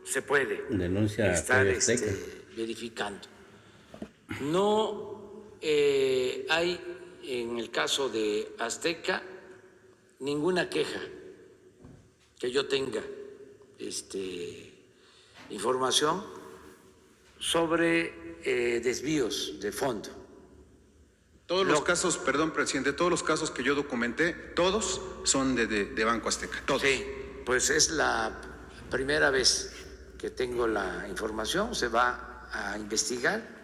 se puede Denuncia estar TV Azteca. verificando. No hay en el caso de Azteca ninguna queja que yo tenga información sobre desvíos de fondo. Todos los casos, perdón, presidente, todos los casos que yo documenté, todos son de Banco Azteca, todos. Sí, pues es la primera vez que tengo la información, se va a investigar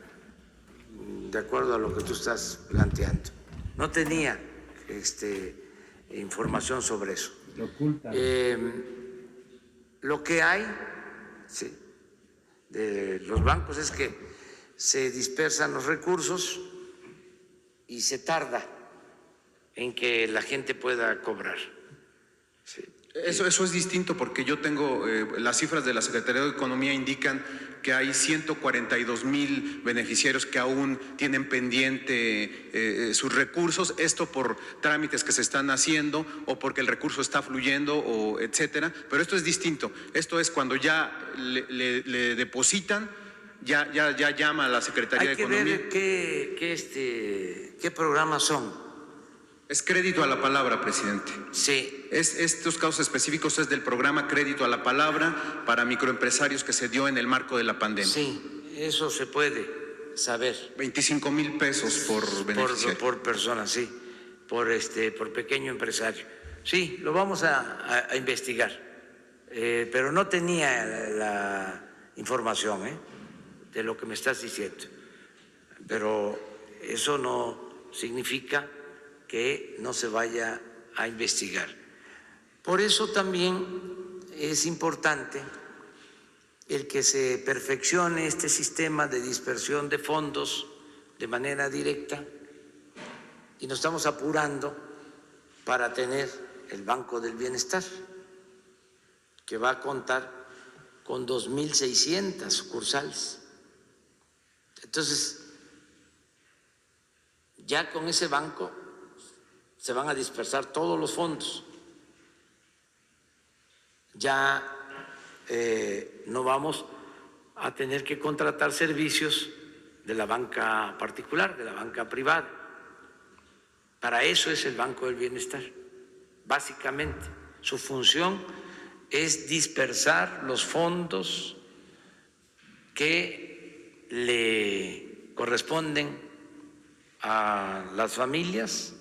de acuerdo a lo que tú estás planteando. No tenía información sobre eso. Lo ocultan. Lo que hay, sí, de los bancos es que se dispersan los recursos y se tarda en que la gente pueda cobrar. Sí. Eso es distinto porque yo tengo las cifras de la Secretaría de Economía indican que hay 142,000 beneficiarios que aún tienen pendiente sus recursos, esto por trámites que se están haciendo o porque el recurso está fluyendo o etcétera, pero esto es distinto, esto es cuando ya le depositan, ya llama a la Secretaría de Economía. Hay que ver qué programas son. Es crédito a la palabra, presidente. Sí. Estos casos específicos es del programa Crédito a la Palabra para microempresarios que se dio en el marco de la pandemia. Sí, eso se puede saber. 25,000 pesos por beneficiario. Por persona, sí, por pequeño empresario. Sí, lo vamos a investigar, pero no tenía la información de lo que me estás diciendo. Pero eso no significa que no se vaya a investigar. Por eso también es importante el que se perfeccione este sistema de dispersión de fondos de manera directa y nos estamos apurando para tener el Banco del Bienestar, que va a contar con 2,600 sucursales. Entonces, ya con ese banco se van a dispersar todos los fondos. Ya no vamos a tener que contratar servicios de la banca particular, de la banca privada. Para eso es el Banco del Bienestar. Básicamente, su función es dispersar los fondos que le corresponden a las familias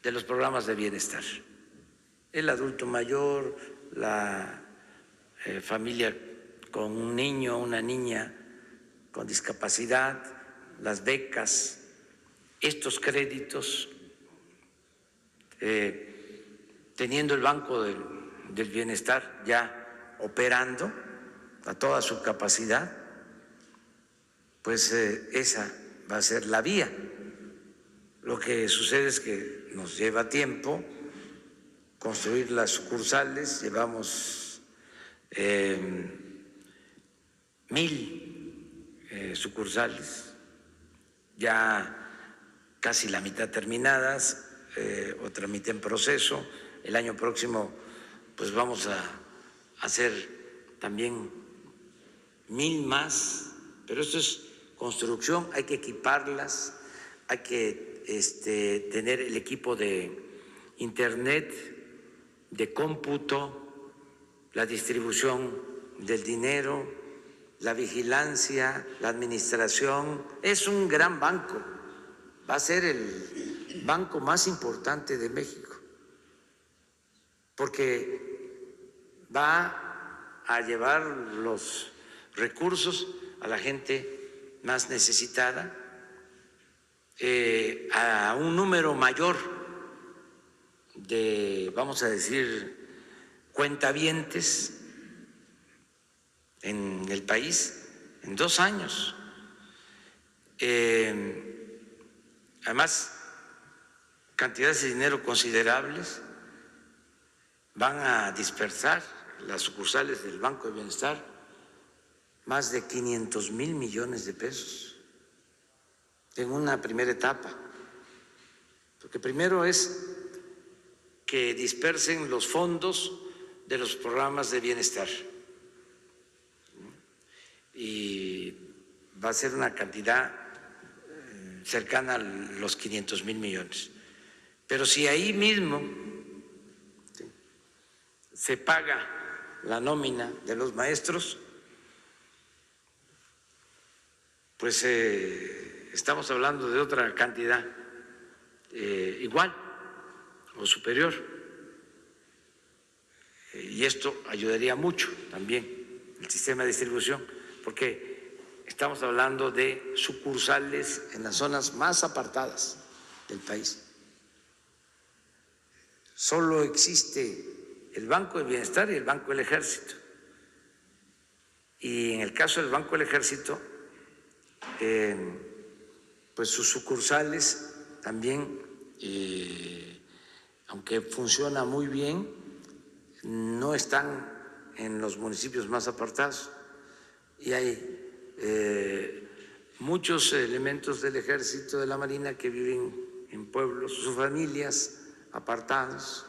de los programas de bienestar. El adulto mayor, la familia con un niño o una niña con discapacidad, las becas, estos créditos, teniendo el Banco del Bienestar ya operando a toda su capacidad, pues esa va a ser la vía. Lo que sucede es que nos lleva tiempo construir las sucursales, llevamos 1,000 sucursales, ya casi la mitad terminadas, otra mitad en proceso. El año próximo pues vamos a hacer también 1,000 más, pero esto es construcción, hay que equiparlas, hay que tener el equipo de internet, de cómputo, la distribución del dinero, la vigilancia, la administración. Es un gran banco, va a ser el banco más importante de México, porque va a llevar los recursos a la gente más necesitada, a un número mayor de, vamos a decir, cuentavientes en el país en 2 años. Además, cantidades de dinero considerables van a dispersar las sucursales del Banco de Bienestar, más de 500,000 millones de pesos en una primera etapa, porque primero es que dispersen los fondos de los programas de bienestar y va a ser una cantidad cercana a los 500,000 millones. Pero si ahí mismo se paga la nómina de los maestros, pues estamos hablando de otra cantidad igual o superior. Y esto ayudaría mucho también el sistema de distribución, porque estamos hablando de sucursales en las zonas más apartadas del país. Solo existe el Banco del Bienestar y el Banco del Ejército. Y en el caso del Banco del Ejército, pues sus sucursales también, aunque funciona muy bien, no están en los municipios más apartados y hay muchos elementos del Ejército, de la Marina que viven en pueblos, sus familias apartados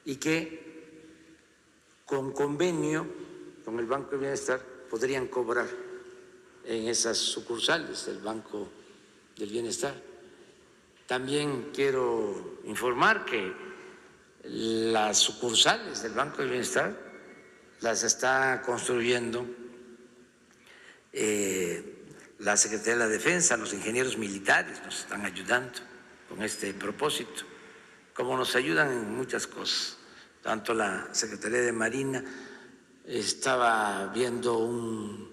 y que con convenio con el Banco de Bienestar podrían cobrar en esas sucursales del Banco del Bienestar. También quiero informar que las sucursales del Banco del Bienestar las está construyendo la Secretaría de la Defensa, los ingenieros militares nos están ayudando con este propósito, como nos ayudan en muchas cosas, tanto la Secretaría de Marina. Estaba viendo un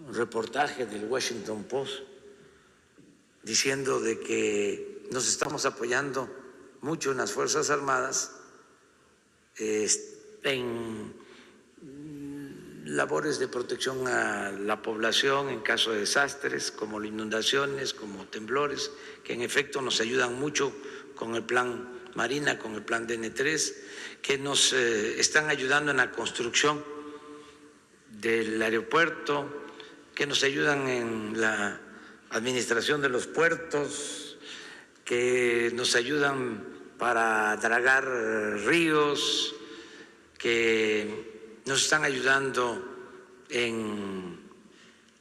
reportaje del Washington Post diciendo de que nos estamos apoyando mucho en las Fuerzas Armadas en labores de protección a la población en caso de desastres, como inundaciones, como temblores, que en efecto nos ayudan mucho con el plan Marina, con el plan DN3, que nos están ayudando en la construcción del aeropuerto, que nos ayudan en la administración de los puertos, que nos ayudan para dragar ríos, que nos están ayudando en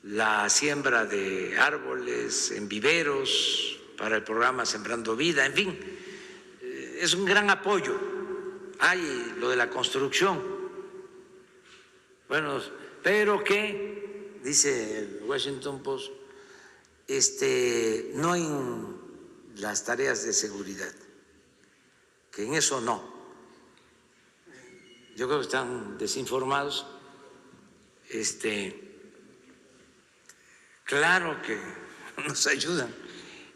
la siembra de árboles, en viveros, para el programa Sembrando Vida, en fin, es un gran apoyo. Hay lo de la construcción, bueno, pero que, dice el Washington Post, no en las tareas de seguridad, que en eso no. Yo creo que están desinformados. Claro que nos ayudan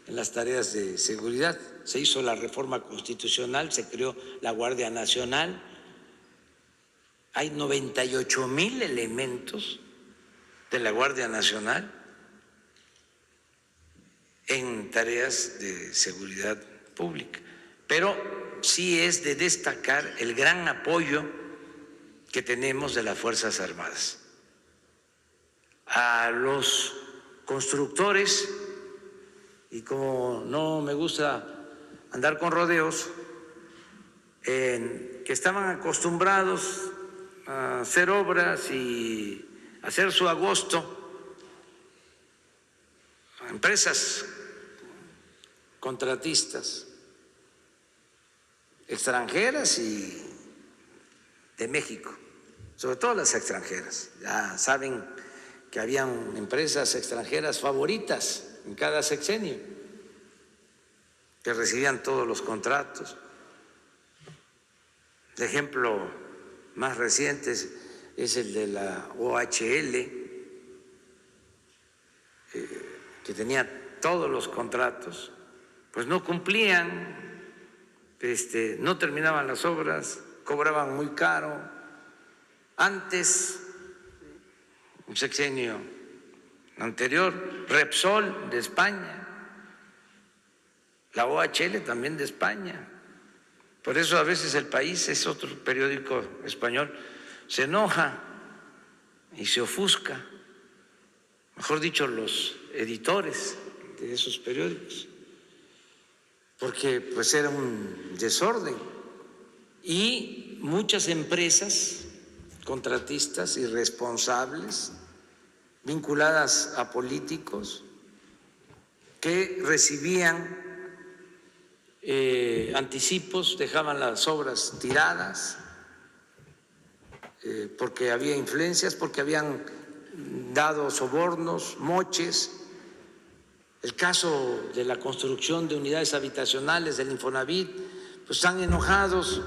en las tareas de seguridad. Se hizo la reforma constitucional, se creó la Guardia Nacional. Hay 98,000 elementos de la Guardia Nacional en tareas de seguridad pública. Pero sí es de destacar el gran apoyo que tenemos de las Fuerzas Armadas. A los constructores, y como no me gusta andar con rodeos, que estaban acostumbrados a hacer obras y hacer su agosto, a empresas contratistas extranjeras y de México, sobre todo las extranjeras. Ya saben que habían empresas extranjeras favoritas en cada sexenio que recibían todos los contratos. El ejemplo más reciente es el de la OHL, que tenía todos los contratos, pues no cumplían, no terminaban las obras, cobraban muy caro. Antes, un sexenio anterior, Repsol de España, la OHL también de España. Por eso a veces El País, es otro periódico español, se enoja y se ofusca, mejor dicho, los editores de esos periódicos, porque pues era un desorden y muchas empresas contratistas irresponsables vinculadas a políticos que recibían anticipos, dejaban las obras tiradas porque había influencias, porque habían dado sobornos, moches. El caso de la construcción de unidades habitacionales del Infonavit, pues están enojados,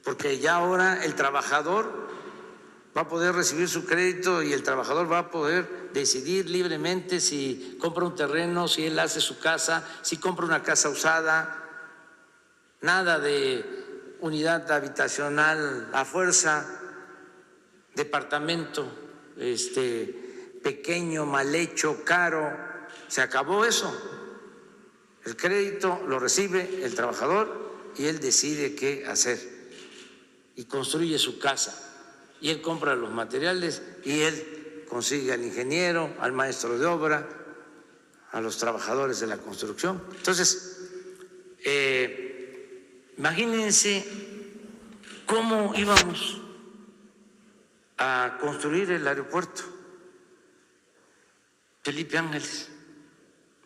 porque ya ahora el trabajador va a poder recibir su crédito y el trabajador va a poder decidir libremente si compra un terreno, si él hace su casa, si compra una casa usada, nada de unidad habitacional a fuerza, departamento pequeño, mal hecho, caro. Se acabó eso. El crédito lo recibe el trabajador y él decide qué hacer y construye su casa. Y él compra los materiales y él consigue al ingeniero, al maestro de obra, a los trabajadores de la construcción. Entonces, imagínense cómo íbamos a construir el aeropuerto Felipe Ángeles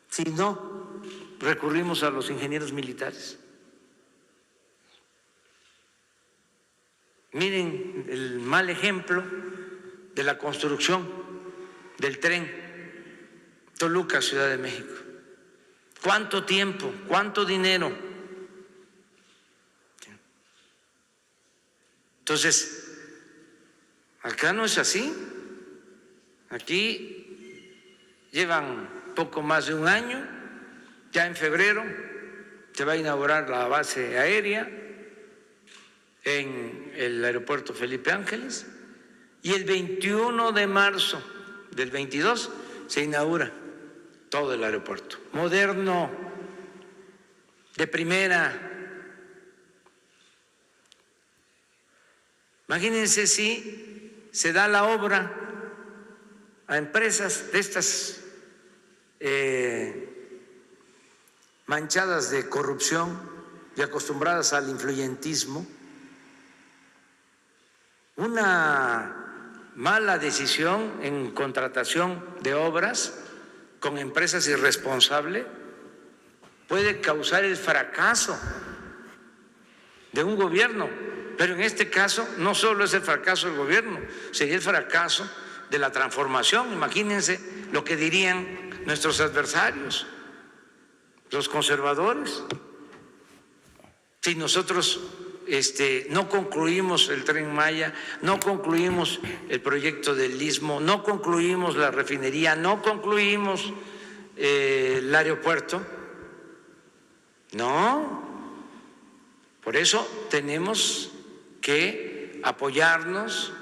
si no recurrimos a los ingenieros militares. Miren el mal ejemplo de la construcción del tren Toluca, Ciudad de México. ¿Cuánto tiempo? ¿Cuánto dinero? Entonces, acá no es así. Aquí llevan poco más de un año, ya en febrero se va a inaugurar la base aérea en el aeropuerto Felipe Ángeles y el 21 de marzo del 22 se inaugura todo el aeropuerto, moderno, de primera. Imagínense si se da la obra a empresas de estas manchadas de corrupción y acostumbradas al influyentismo. Una mala decisión en contratación de obras con empresas irresponsables puede causar el fracaso de un gobierno, pero en este caso no solo es el fracaso del gobierno, sería el fracaso de la transformación. Imagínense lo que dirían nuestros adversarios, los conservadores, si nosotros no concluimos el Tren Maya, no concluimos el proyecto del Istmo, no concluimos la refinería, no concluimos el aeropuerto. No, por eso tenemos que apoyarnos.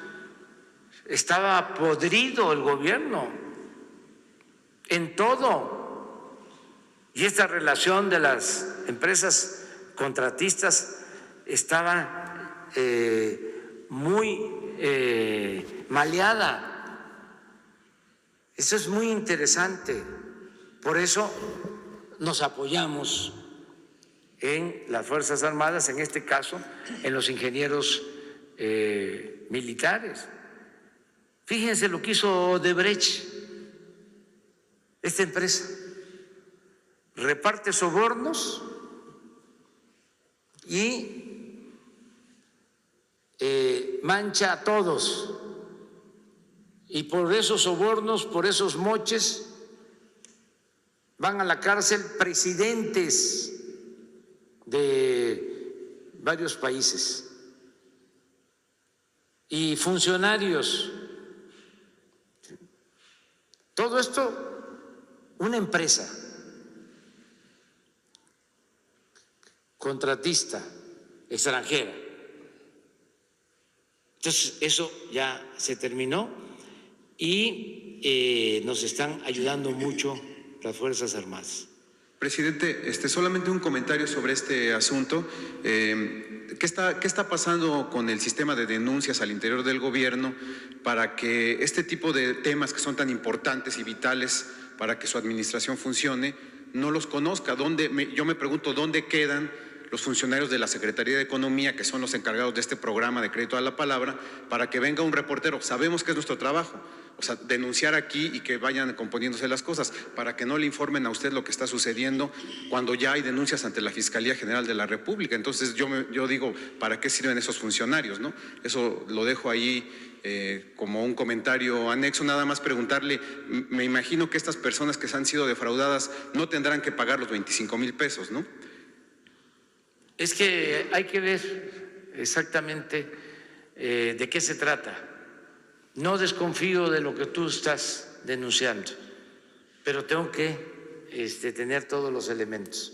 Estaba podrido el gobierno en todo, y esta relación de las empresas contratistas estaba muy maleada. Eso es muy interesante. Por eso nos apoyamos en las Fuerzas Armadas, en este caso en los ingenieros militares. Fíjense lo que hizo Odebrecht, esta empresa. Reparte sobornos y mancha a todos. Y por esos sobornos, por esos moches, van a la cárcel presidentes de varios países y funcionarios. Todo esto, una empresa contratista extranjera. Entonces, eso ya se terminó y nos están ayudando mucho las Fuerzas Armadas. Presidente, solamente un comentario sobre este asunto. ¿Qué está pasando con el sistema de denuncias al interior del gobierno para que este tipo de temas que son tan importantes y vitales para que su administración funcione no los conozca? Yo me pregunto dónde quedan los funcionarios de la Secretaría de Economía, que son los encargados de este programa de crédito a la palabra, para que venga un reportero. Sabemos que es nuestro trabajo, o sea, denunciar aquí y que vayan componiéndose las cosas, para que no le informen a usted lo que está sucediendo cuando ya hay denuncias ante la Fiscalía General de la República. Entonces yo digo, ¿para qué sirven esos funcionarios, no? Eso lo dejo ahí como un comentario anexo. Nada más preguntarle, me imagino que estas personas que han sido defraudadas no tendrán que pagar los 25,000 pesos, ¿no? Es que hay que ver exactamente de qué se trata. No desconfío de lo que tú estás denunciando, pero tengo que tener todos los elementos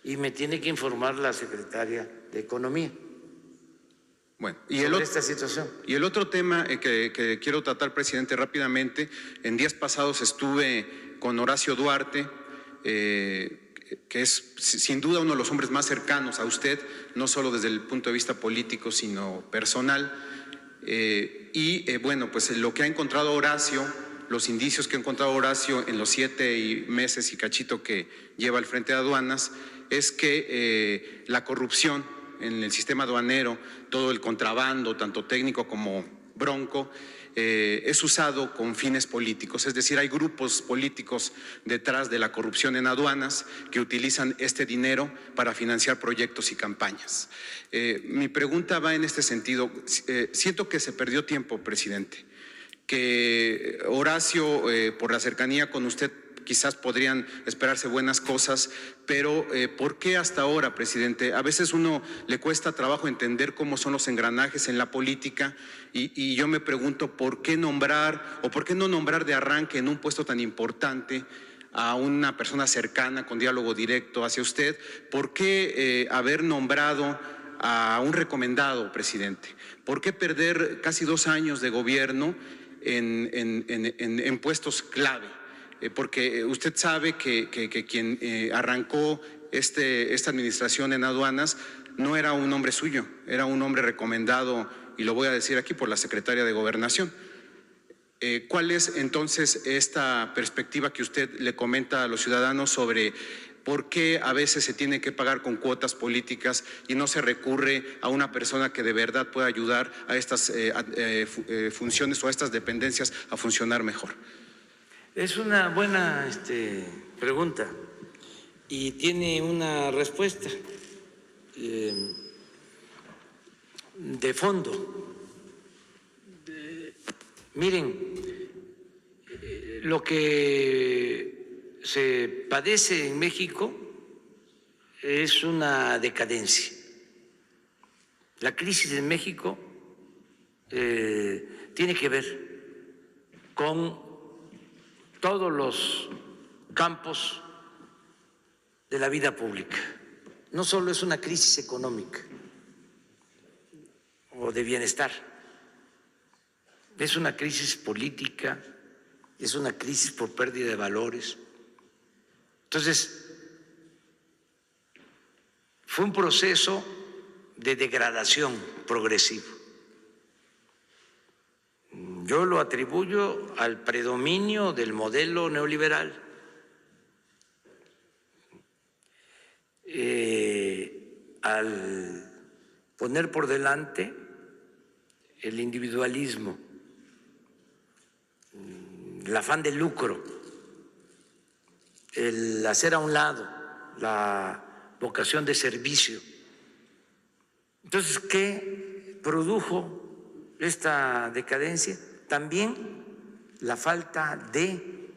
y me tiene que informar la secretaria de Economía. Bueno, sobre esta situación. Y el otro tema que quiero tratar, presidente, rápidamente. En días pasados estuve con Horacio Duarte, que es sin duda uno de los hombres más cercanos a usted, no solo desde el punto de vista político, sino personal. Bueno, pues lo que ha encontrado Horacio, los indicios que ha encontrado Horacio en los 7 meses y cachito que lleva al frente de aduanas, es que la corrupción en el sistema aduanero, todo el contrabando, tanto técnico como bronco, es usado con fines políticos. Es decir, hay grupos políticos detrás de la corrupción en aduanas que utilizan este dinero para financiar proyectos y campañas. Mi pregunta va en este sentido. Siento que se perdió tiempo, presidente, que Horacio, por la cercanía con usted, quizás podrían esperarse buenas cosas, pero ¿por qué hasta ahora, presidente? A veces uno le cuesta trabajo entender cómo son los engranajes en la política y yo me pregunto por qué nombrar o por qué no nombrar de arranque en un puesto tan importante a una persona cercana con diálogo directo hacia usted. ¿Por qué haber nombrado a un recomendado, presidente? ¿Por qué perder casi 2 años de gobierno en puestos clave? Porque usted sabe que quien arrancó esta administración en aduanas no era un hombre suyo, era un hombre recomendado, y lo voy a decir aquí, por la secretaria de Gobernación. ¿Cuál es entonces esta perspectiva que usted le comenta a los ciudadanos sobre por qué a veces se tiene que pagar con cuotas políticas y no se recurre a una persona que de verdad pueda ayudar a estas funciones o a estas dependencias a funcionar mejor? Es una buena pregunta y tiene una respuesta de fondo. Miren, lo que se padece en México es una decadencia. La crisis en México tiene que ver con todos los campos de la vida pública. No solo es una crisis económica o de bienestar, es una crisis política, es una crisis por pérdida de valores. Entonces, fue un proceso de degradación progresivo. Yo lo atribuyo al predominio del modelo neoliberal, al poner por delante el individualismo, el afán de lucro, el hacer a un lado la vocación de servicio. Entonces, ¿qué produjo esta decadencia? También la falta de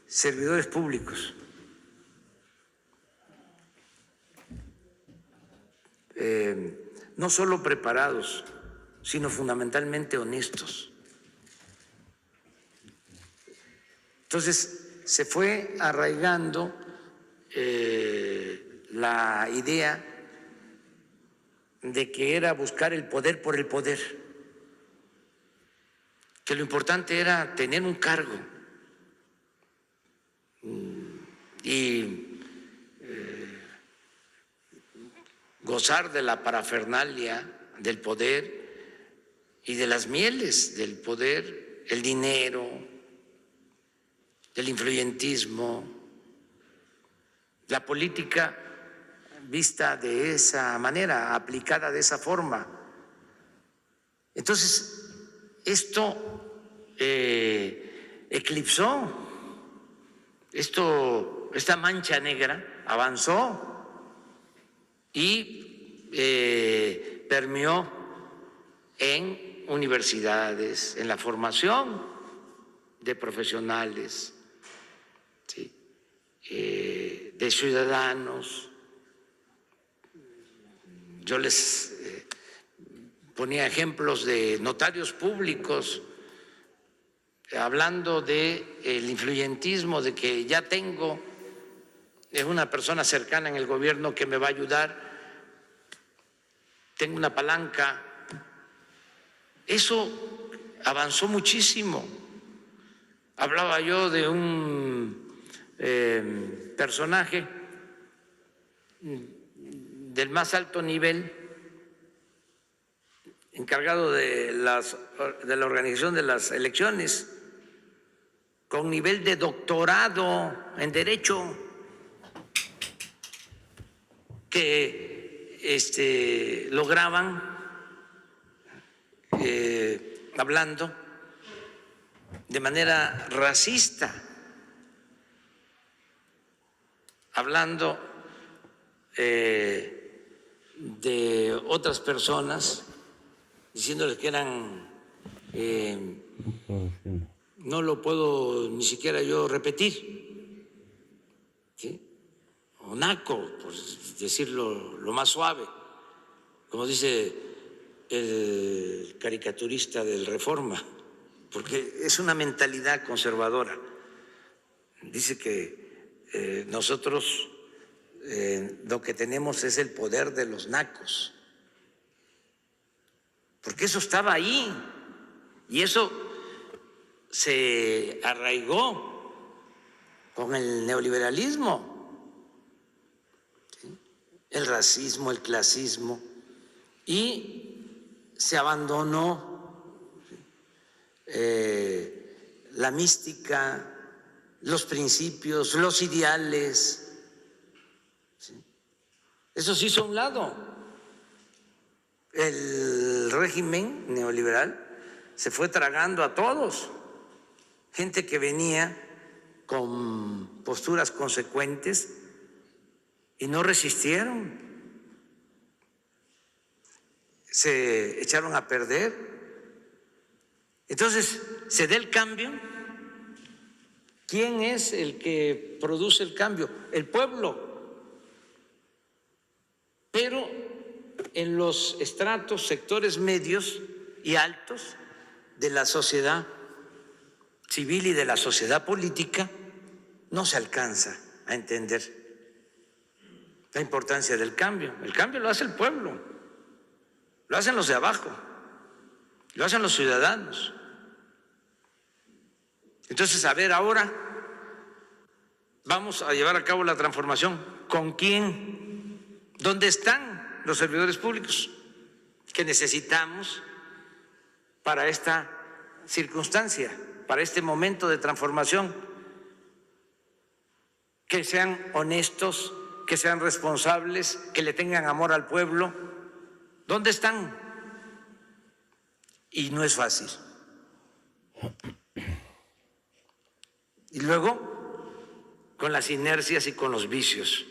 servidores públicos. No solo preparados, sino fundamentalmente honestos. Entonces, se fue arraigando la idea de que era buscar el poder por el poder, que lo importante era tener un cargo y gozar de la parafernalia del poder y de las mieles del poder, el dinero, el influyentismo, la política vista de esa manera, aplicada de esa forma. Entonces, esto eclipsó, esta mancha negra avanzó y permeó en universidades, en la formación de profesionales, ¿sí? De ciudadanos. Yo les ponía ejemplos de notarios públicos hablando del influyentismo, de que ya tengo una persona cercana en el gobierno que me va a ayudar, tengo una palanca. Eso avanzó muchísimo. Hablaba yo de un personaje del más alto nivel, encargado de la organización de las elecciones, con nivel de doctorado en Derecho, que lograban, hablando de manera racista, hablando de otras personas, diciéndoles que eran, no lo puedo ni siquiera yo repetir, ¿sí? O naco, por decirlo lo más suave, como dice el caricaturista del Reforma, porque es una mentalidad conservadora. Dice que nosotros lo que tenemos es el poder de los nacos, porque eso estaba ahí y eso se arraigó con el neoliberalismo, ¿sí? El racismo, el clasismo, y se abandonó la mística, los principios, los ideales, ¿sí? Eso se hizo a un lado. El régimen neoliberal se fue tragando a todos, gente que venía con posturas consecuentes y no resistieron, se echaron a perder. Entonces, se da el cambio. ¿Quién es el que produce el cambio? El pueblo. Pero en los estratos, sectores medios y altos de la sociedad civil y de la sociedad política, no se alcanza a entender la importancia del cambio. El cambio lo hace el pueblo, lo hacen los de abajo, lo hacen los ciudadanos. Entonces, a ver, ahora vamos a llevar a cabo la transformación. ¿Con quién? ¿Dónde están los servidores públicos que necesitamos para esta circunstancia, para este momento de transformación? Que sean honestos, que sean responsables, que le tengan amor al pueblo. ¿Dónde están? Y no es fácil. Y luego, con las inercias y con los vicios.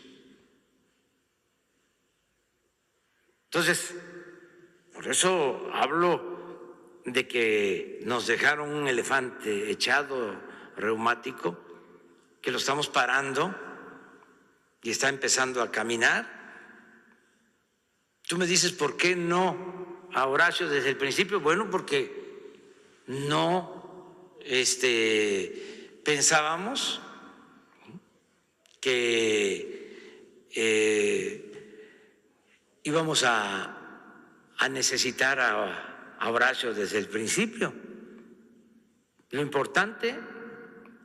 Entonces, por eso hablo de que nos dejaron un elefante echado, reumático, que lo estamos parando y está empezando a caminar. Tú me dices, ¿por qué no a Horacio desde el principio? Bueno, porque no pensábamos que íbamos a necesitar a Horacio desde el principio. Lo importante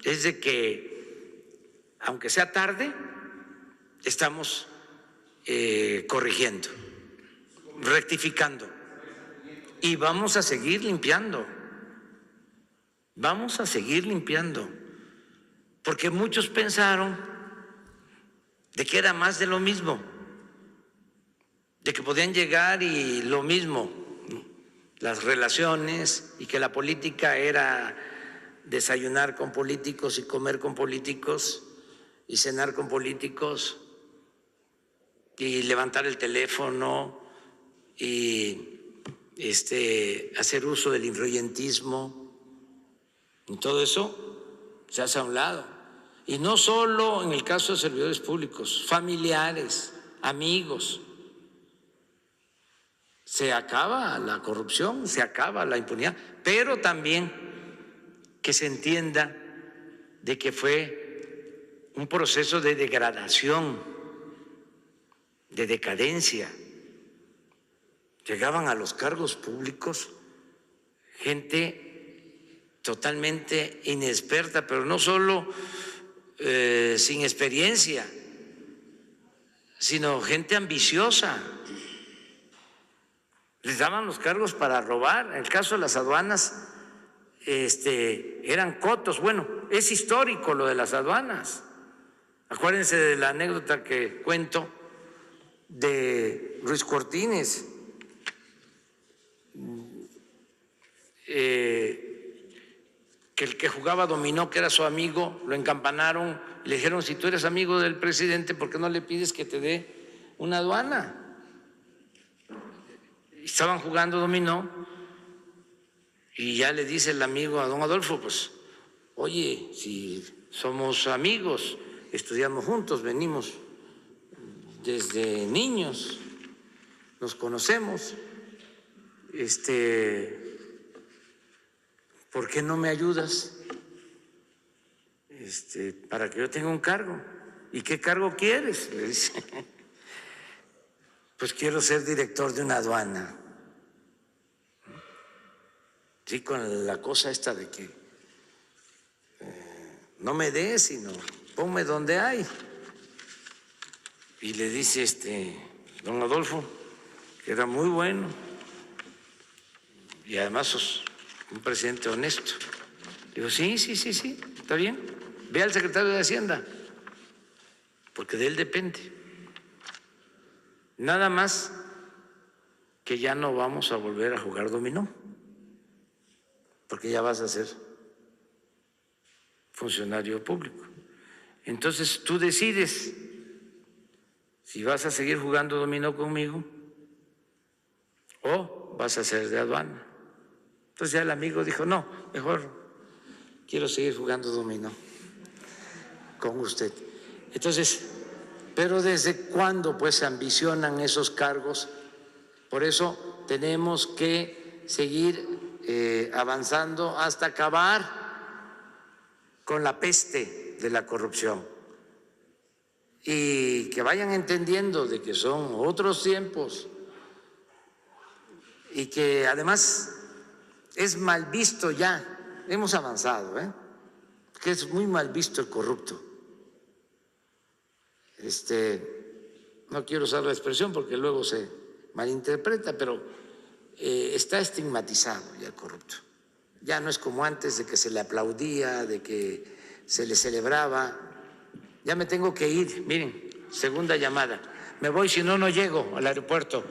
es de que, aunque sea tarde, estamos corrigiendo, rectificando y vamos a seguir limpiando. Vamos a seguir limpiando, porque muchos pensaron de que era más de lo mismo, de que podían llegar y lo mismo, las relaciones, y que la política era desayunar con políticos y comer con políticos y cenar con políticos y levantar el teléfono y hacer uso del influyentismo. Y todo eso se hace a un lado. Y no solo en el caso de servidores públicos, familiares, amigos. Se acaba la corrupción, se acaba la impunidad, pero también que se entienda de que fue un proceso de degradación, de decadencia. Llegaban a los cargos públicos gente totalmente inexperta, pero no solo sin experiencia, sino gente ambiciosa. Les daban los cargos para robar. En el caso de las aduanas, eran cotos. Bueno, es histórico lo de las aduanas. Acuérdense de la anécdota que cuento de Ruiz Cortines, que el que jugaba dominó, que era su amigo, lo encampanaron, le dijeron: si tú eres amigo del presidente, ¿por qué no le pides que te dé una aduana? Estaban jugando dominó y ya le dice el amigo a don Adolfo: pues, oye, si somos amigos, estudiamos juntos, venimos desde niños, nos conocemos, ¿por qué no me ayudas para que yo tenga un cargo? ¿Y qué cargo quieres?, le dice. Pues quiero ser director de una aduana. Sí, con la cosa esta de que no me des, sino ponme donde hay. Y le dice don Adolfo, que era muy bueno y además sos un presidente honesto. Digo: sí, está bien. Ve al secretario de Hacienda, porque de él depende. Nada más que ya no vamos a volver a jugar dominó, porque ya vas a ser funcionario público. Entonces tú decides si vas a seguir jugando dominó conmigo o vas a ser de aduana. Entonces ya el amigo dijo: no, mejor quiero seguir jugando dominó con usted. Entonces, pero ¿desde cuándo pues se ambicionan esos cargos? Por eso tenemos que seguir avanzando hasta acabar con la peste de la corrupción y que vayan entendiendo de que son otros tiempos y que además es mal visto ya. Hemos avanzado, que es muy mal visto el corrupto. No quiero usar la expresión porque luego se malinterpreta, pero está estigmatizado ya el corrupto. Ya no es como antes, de que se le aplaudía, de que se le celebraba. Ya me tengo que ir, miren, segunda llamada. Me voy, si no, no llego al aeropuerto.